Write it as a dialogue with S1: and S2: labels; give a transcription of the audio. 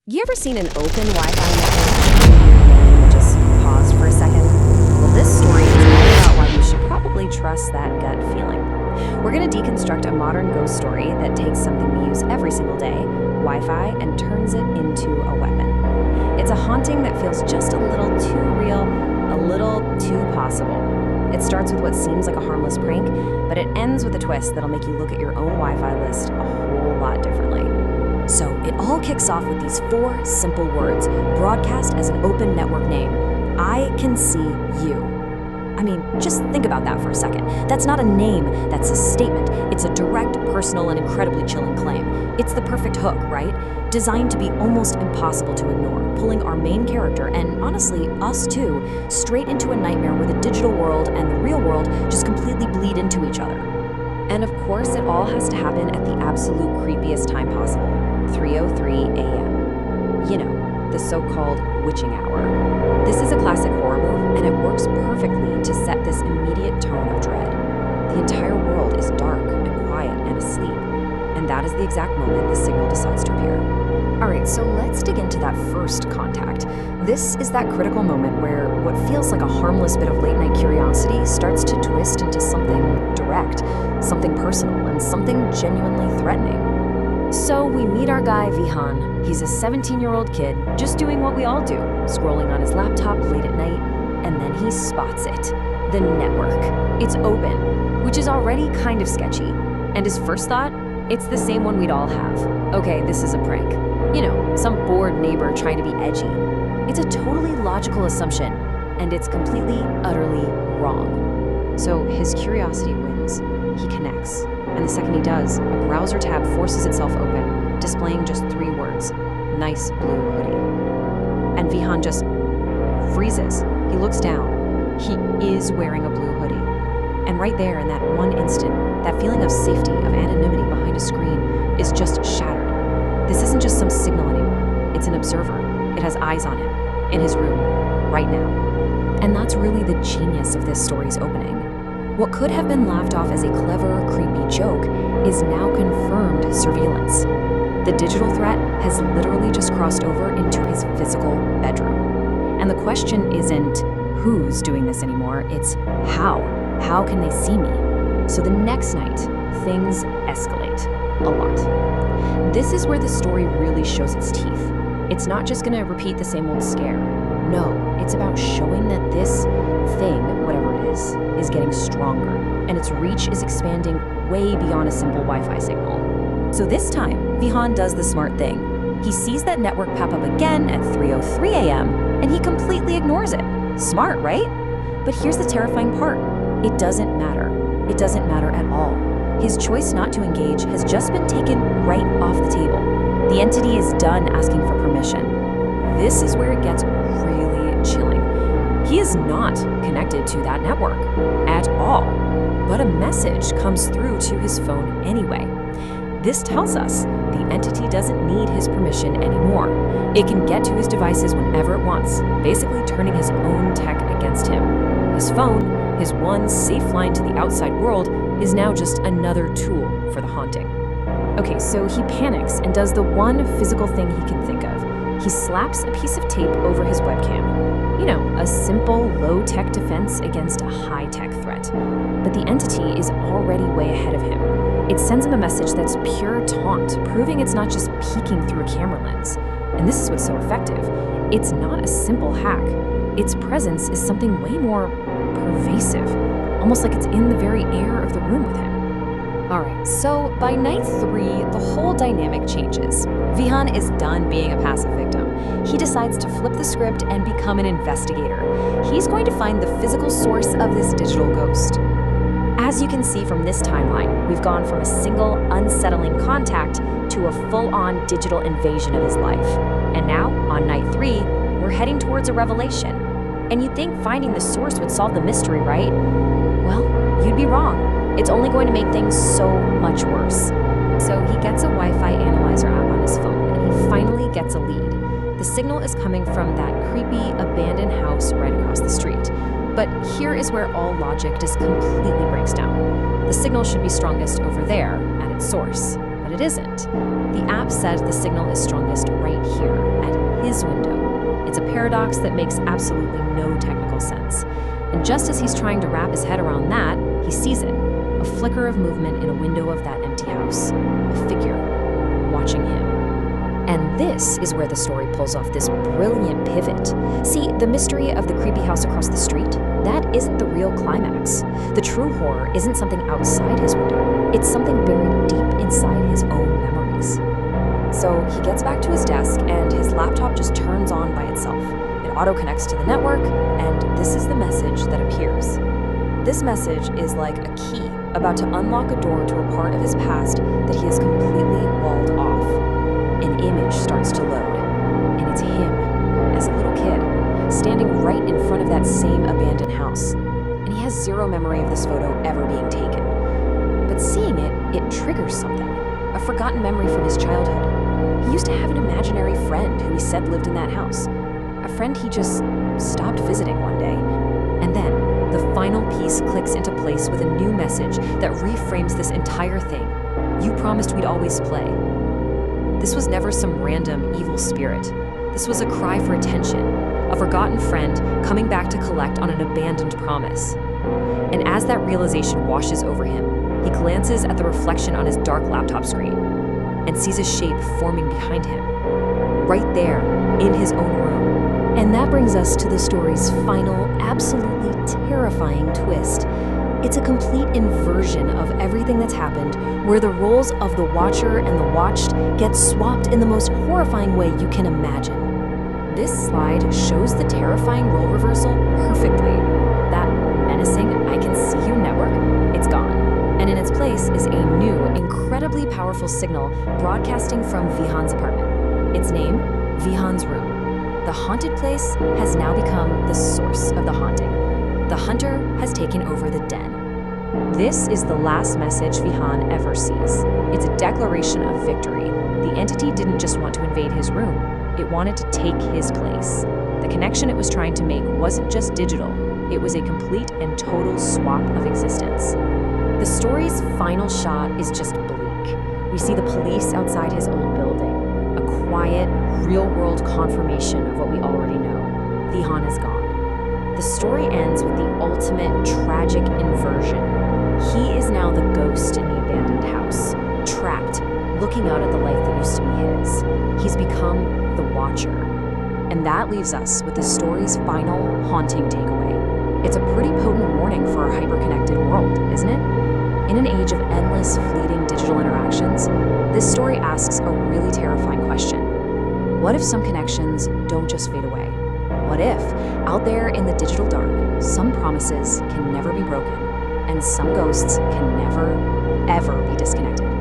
S1: You ever seen an open Wi-Fi network and just paused for a second? Well, this story is all about why you should probably trust that gut feeling. We're going to deconstruct a modern ghost story that takes something we use every single day, Wi-Fi, and turns it into a weapon. It's a haunting that feels just a little too real, a little too possible. It starts with what seems like a harmless prank, but it ends with a twist that'll make you look at your own Wi-Fi list a whole lot differently. So it all kicks off with these 4 simple words, broadcast as an open network name. I can see you. I mean, just think about that for a second. That's not a name, that's a statement. It's a direct, personal, and incredibly chilling claim. It's the perfect hook, right? Designed to be almost impossible to ignore, pulling our main character, and honestly, us too, straight into a nightmare where the digital world and the real world just completely bleed into each other. And of course, it all has to happen at the absolute creepiest time possible, 3:03 a.m. You know, the so-called witching hour. This is a classic horror move, and it works perfectly to set this immediate tone of dread. The entire world is dark and quiet and asleep, and that is the exact moment the signal decides to appear. Alright, so let's dig into that first contact. This is that critical moment where what feels like a harmless bit of late-night curiosity starts to twist into something direct, something personal, and something genuinely threatening. So we meet our guy Vihan. He's a 17-year-old kid, just doing what we all do, scrolling on his laptop late at night, and then he spots it. The network. It's open, which is already kind of sketchy. And his first thought? It's the same one we'd all have. Okay, this is a prank. You know, some bored neighbor trying to be edgy. It's a totally logical assumption, and it's completely, utterly wrong. So his curiosity wins. He connects. And the second he does, a browser tab forces itself open, displaying just 3 words, nice blue hoodie. And Vihan just freezes. He looks down. He is wearing a blue hoodie. And right there, in that one instant, that feeling of safety, of anonymity behind a screen is just shattered. This isn't just some signal anymore. It's an observer. It has eyes on him, in his room, right now. And that's really the genius of this story's opening. What could have been laughed off as a clever, creepy joke is now confirmed surveillance. The digital threat has literally just crossed over into his physical bedroom. And the question isn't who's doing this anymore, it's how. How can they see me? So the next night, things escalate a lot. This is where the story really shows its teeth. It's not just gonna repeat the same old scare. No, it's about showing that this thing, whatever it is getting stronger, and its reach is expanding way beyond a simple Wi-Fi signal. So this time, Vihan does the smart thing. He sees that network pop up again at 3:03 a.m., and he completely ignores it. Smart, right? But here's the terrifying part. It doesn't matter. It doesn't matter at all. His choice not to engage has just been taken right off the table. The entity is done asking for permission. This is where it gets really chilling. He is not connected to that network at all, but a message comes through to his phone anyway. This tells us the entity doesn't need his permission anymore. It can get to his devices whenever it wants, basically turning his own tech against him. His phone, his one safe line to the outside world, is now just another tool for the haunting. Okay, so he panics and does the one physical thing he can think of. He slaps a piece of tape over his webcam. You know, a simple, low-tech defense against a high-tech threat. But the entity is already way ahead of him. It sends him a message that's pure taunt, proving it's not just peeking through a camera lens. And this is what's so effective. It's not a simple hack. Its presence is something way more pervasive, almost like it's in the very air of the room with him. Alright, so by night 3, the whole dynamic changes. Vihan is done being a passive victim. He decides to flip the script and become an investigator. He's going to find the physical source of this digital ghost. As you can see from this timeline, we've gone from a single, unsettling contact to a full-on digital invasion of his life. And now, on night 3, we're heading towards a revelation. And you'd think finding the source would solve the mystery, right? Well, you'd be wrong. It's only going to make things so much worse. So he gets a Wi-Fi analyzer app on his phone, and he finally gets a lead. The signal is coming from that creepy, abandoned house right across the street. But here is where all logic just completely breaks down. The signal should be strongest over there, at its source, but it isn't. The app says the signal is strongest right here. his window. It's a paradox that makes absolutely no technical sense. And just as he's trying to wrap his head around that, he sees it. A flicker of movement in a window of that empty house. A figure watching him. And this is where the story pulls off this brilliant pivot. See, the mystery of the creepy house across the street, that isn't the real climax. The true horror isn't something outside his window. It's something buried deep inside his own memories. So he gets back to his desk and his laptop just turns on by itself. It auto-connects to the network, and this is the message that appears. This message is like a key about to unlock a door to a part of his past that he has completely walled off. An image starts to load, and it's him, as a little kid, standing right in front of that same abandoned house. And he has zero memory of this photo ever being taken. But seeing it, it triggers something, a forgotten memory from his childhood. He used to have an imaginary friend who he said lived in that house, a friend he just stopped visiting one day. And then, the final piece clicks into place with a new message that reframes this entire thing. You promised we'd always play. This was never some random evil spirit. This was a cry for attention, a forgotten friend coming back to collect on an abandoned promise. And as that realization washes over him, he glances at the reflection on his dark laptop screen and sees a shape forming behind him, right there in his own room. And that brings us to the story's final, absolutely terrifying twist. It's a complete inversion of everything that's happened, where the roles of the watcher and the watched get swapped in the most horrifying way you can imagine. This slide shows the terrifying role reversal perfectly. That menacing "I can see you" network, it's gone. And in its place is a new, incredibly powerful signal broadcasting from Vihan's apartment. Its name, Vihan's room. The haunted place has now become the source of the haunting. The hunter has taken over the den. This is the last message Vihan ever sees. It's a declaration of victory. The entity didn't just want to invade his room, it wanted to take his place. The connection it was trying to make wasn't just digital, it was a complete and total swap of existence. The story's final shot is just bleak. We see the police outside his old building, a quiet, real-world confirmation of what we already know. Vihan is gone. The story ends with the ultimate tragic inversion. He is now the ghost in the abandoned house, trapped, looking out at the life that used to be his. He's become the watcher. And that leaves us with the story's final haunting takeaway. It's a pretty potent warning for our hyper-connected world, isn't it? In an age of endless, fleeting digital interactions, this story asks a really terrifying question. What if some connections don't just fade away? What if, out there in the digital dark, some promises can never be broken, and some ghosts can never, ever be disconnected?